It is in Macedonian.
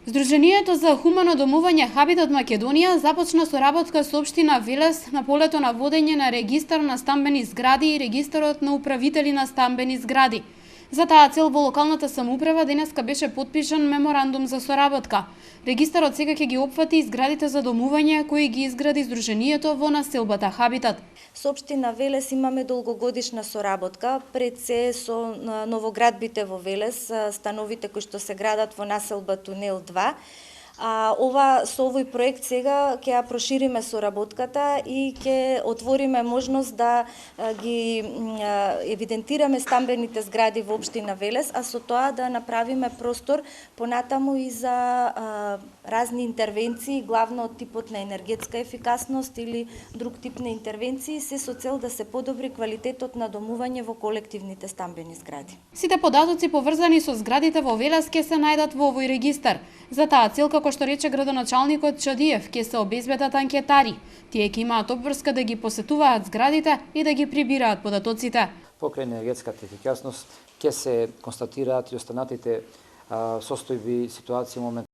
Здруженијето за хумано домување Хабитат Македонија започна соработка со општина Велес на полето на водење на регистар на стамбени згради и регистарот на управители на стамбени згради. За таа цел во локалната самоуправа денеска беше потпишан меморандум за соработка. Регистарот сега ќе ги опфати зградите за домување кои ги изгради Здруженијето во населбата Хабитат. Со општина Велес имаме долгогодишна соработка, пред се со новоградбите во Велес, становите кои што се градат во населба Тунел 2. Со овој проект сега ќе ја прошириме соработката и ќе отвориме можност да ги евидентираме стамбените згради во општина Велес, а со тоа да направиме простор понатаму и за разни интервенции, главно од типот на енергетска ефикасност или друг тип на интервенции, се со цел да се подобри квалитетот на домување во колективните стамбени згради. Сите податоци поврзани со зградите во Велес ќе се најдат во овој регистар. За таа цел, како што рече градоначалникот Чадиев, ќе се обезбедат анкетари. Тие ќе имаат обврска да ги посетуваат зградите и да ги прибираат податоците. Покрај енергетската ефикасност ќе се констатираат и останатите состојби, ситуации момент